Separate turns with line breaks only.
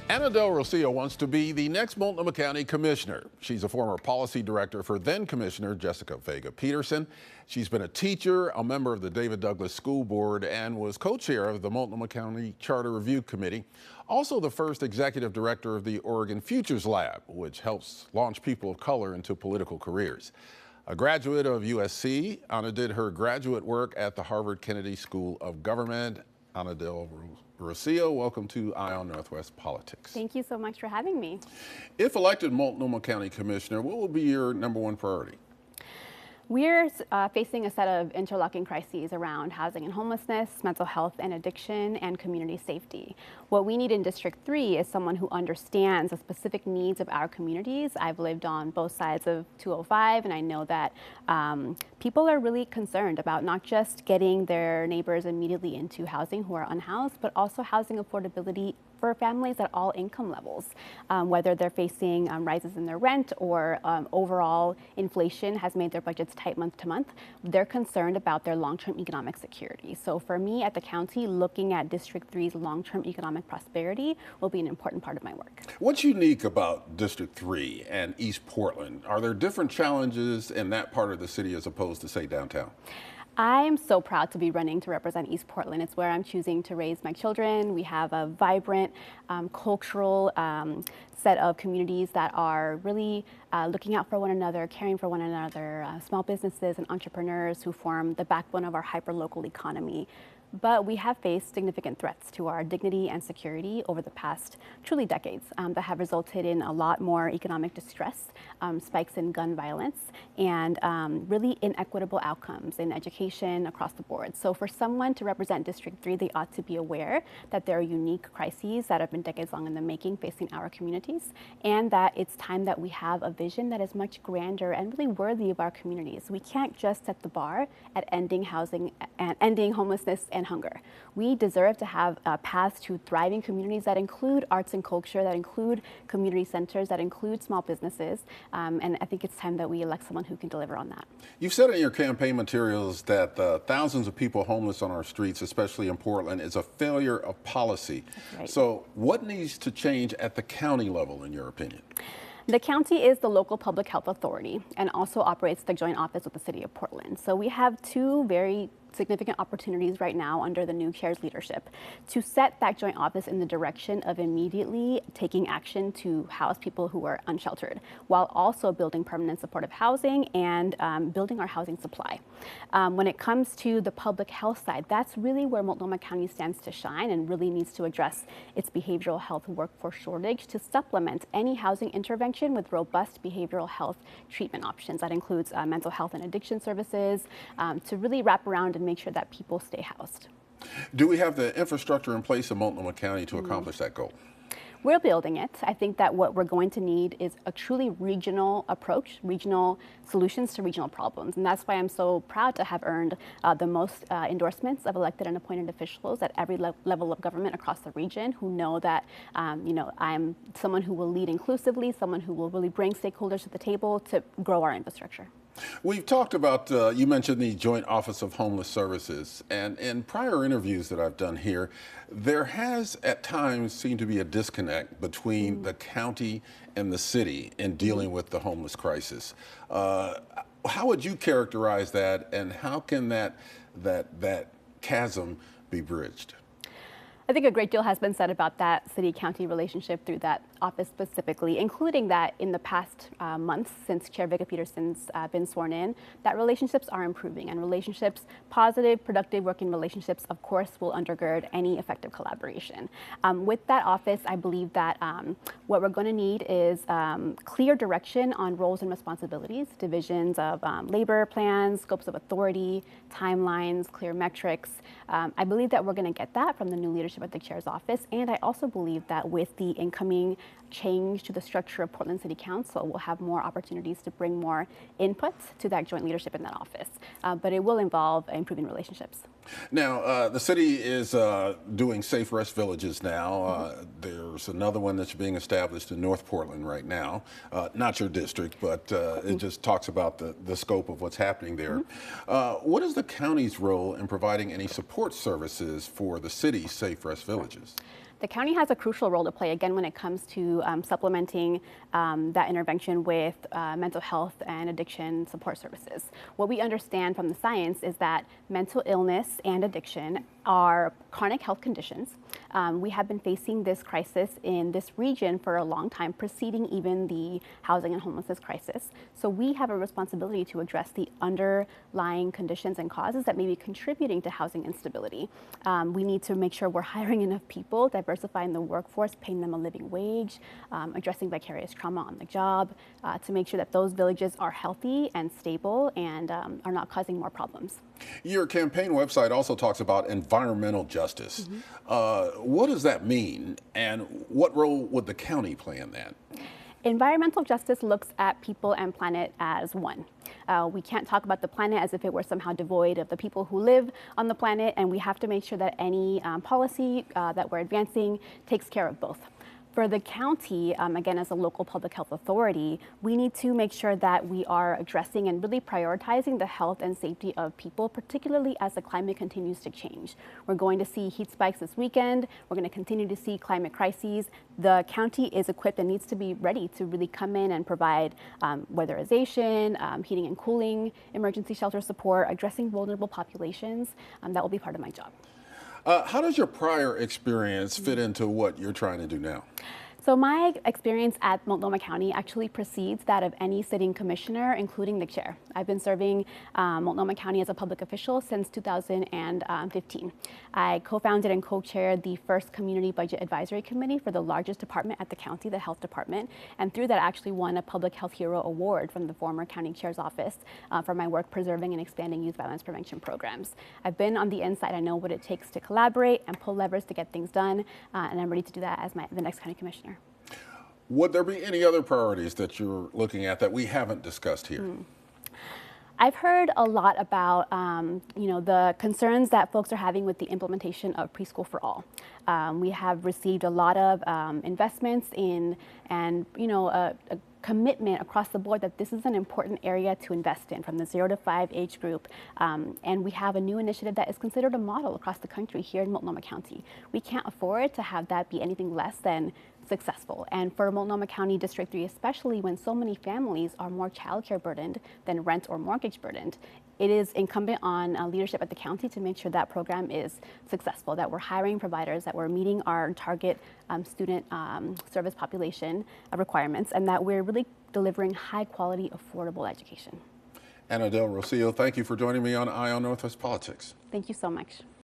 Rocio wants to be the next Multnomah County Commissioner. She's a former policy director for then Commissioner Jessica Vega Peterson. She's been a teacher, a member of the David Douglas School Board, and was co-chair of the Multnomah County Charter Review Committee. Also the first executive director of the Oregon Futures Lab, which helps launch people of color into political careers. A graduate of USC, Ana did her graduate work at the Harvard Kennedy School of Government. Ana Rocio, welcome to Eye on Northwest Politics.
Thank you so much for having me.
If elected Multnomah County Commissioner, what will be your #1 priority?
We're facing a set of interlocking crises around housing and homelessness, mental health and addiction, and community safety. What we need in District 3 is someone who understands the specific needs of our communities. I've lived on both sides of 205, and I know that people are really concerned about not just getting their neighbors immediately into housing who are unhoused, but also housing affordability for families at all income levels, whether they're facing rises in their rent or overall inflation has made their budgets tight month to month. They're concerned about their long-term economic security. So for me at the county, looking at District 3's long-term economic prosperity will be an important part of my work.
What's unique about District 3 and East Portland? Are there different challenges in that part of the city as opposed to, say, downtown?
I'm so proud to be running to represent East Portland. It's where I'm choosing to raise my children. We have a vibrant cultural set of communities that are really looking out for one another, caring for one another, small businesses and entrepreneurs who form the backbone of our hyper-local economy. But we have faced significant threats to our dignity and security over the past truly decades that have resulted in a lot more economic distress, spikes in gun violence, and really inequitable outcomes in education across the board. So for someone to represent District 3, they ought to be aware that there are unique crises that have been decades long in the making facing our communities, and that it's time that we have a vision that is much grander and really worthy of our communities. We can't just set the bar at ending housing and ending homelessness and hunger. We deserve to have paths to thriving communities that include arts and culture, that include community centers, that include small businesses, and I think it's time that we elect someone who can deliver on that.
You've said in your campaign materials that thousands of people homeless on our streets, especially in Portland, is a failure of policy.
That's right.
So what needs to change at the county level, in your opinion?
The county is the local public health authority and also operates the joint office with the city of Portland. So we have two very significant opportunities right now under the new chair's leadership to set that joint office in the direction of immediately taking action to house people who are unsheltered, while also building permanent supportive housing and building our housing supply. When it comes to the public health side, that's really where Multnomah County stands to shine and really needs to address its behavioral health workforce shortage to supplement any housing intervention with robust behavioral health treatment options. That includes mental health and addiction services to really wrap around and make sure that people stay housed.
Do we have the infrastructure in place in Multnomah County to accomplish that goal?
We're building it. I think that what we're going to need is a truly regional approach, regional solutions to regional problems. And that's why I'm so proud to have earned the most endorsements of elected and appointed officials at every level of government across the region who know that, I'm someone who will lead inclusively, someone who will really bring stakeholders to the table to grow our infrastructure.
We've talked about, you mentioned the Joint Office of Homeless Services, and in prior interviews that I've done here, there has at times seemed to be a disconnect between the county and the city in dealing with the homeless crisis. How would you characterize that, and how can that chasm be bridged?
I think a great deal has been said about that city-county relationship through that office specifically, including that in the past months since Chair Vega Peterson's been sworn in, that relationships are improving, and relationships, positive, productive working relationships, of course, will undergird any effective collaboration. With that office, I believe that what we're going to need is clear direction on roles and responsibilities, divisions of labor plans, scopes of authority, timelines, clear metrics. I believe that we're going to get that from the new leadership at the chair's office, and I also believe that with the incoming change to the structure of Portland City Council, we'll have more opportunities to bring more input to that joint leadership in that office. But it will involve improving relationships.
Now, the city is doing safe rest villages now. There's another one that's being established in North Portland right now. Not your district, but it just talks about the scope of what's happening there. What is the county's role in providing any support services for the city's safe rest villages?
The county has a crucial role to play, again, when it comes to supplementing that intervention with mental health and addiction support services. What we understand from the science is that mental illness and addiction are chronic health conditions. We have been facing this crisis in this region for a long time, preceding even the housing and homelessness crisis. So we have a responsibility to address the underlying conditions and causes that may be contributing to housing instability. We need to make sure we're hiring enough people, diversifying the workforce, paying them a living wage, addressing vicarious trauma on the job, to make sure that those villages are healthy and stable and are not causing more problems.
Your campaign website also talks about environmental justice. What does that mean, and what role would the county play in that?
Environmental justice looks at people and planet as one. We can't talk about the planet as if it were somehow devoid of the people who live on the planet, and we have to make sure that any policy that we're advancing takes care of both. For the county, again, as a local public health authority, we need to make sure that we are addressing and really prioritizing the health and safety of people, particularly as the climate continues to change. We're going to see heat spikes this weekend. We're going to continue to see climate crises. The county is equipped and needs to be ready to really come in and provide weatherization, heating and cooling, emergency shelter support, addressing vulnerable populations. That will be part of my job.
How does your prior experience fit into what you're trying to do now?
So my experience at Multnomah County actually precedes that of any sitting commissioner, including the chair. I've been serving Multnomah County as a public official since 2015. I co-founded and co-chaired the first Community Budget Advisory Committee for the largest department at the county, the health department, and through that actually won a Public Health Hero Award from the former county chair's office for my work preserving and expanding youth violence prevention programs. I've been on the inside. I know what it takes to collaborate and pull levers to get things done, and I'm ready to do that as the next county commissioner.
Would there be any other priorities that you're looking at that we haven't discussed here?
I've heard a lot about the concerns that folks are having with the implementation of preschool for all. We have received a lot of investments in and a commitment across the board that this is an important area to invest in from the 0 to 5 age group. And we have a new initiative that is considered a model across the country here in Multnomah County. We can't afford to have that be anything less than successful. And for Multnomah County District 3 especially, when so many families are more childcare burdened than rent or mortgage burdened, it is incumbent on leadership at the county to make sure that program is successful, that we're hiring providers, that we're meeting our target student service population requirements, and that we're really delivering high quality, affordable education.
Anna Del Rocio, thank you for joining me on Eye on Northwest Politics.
Thank you so much.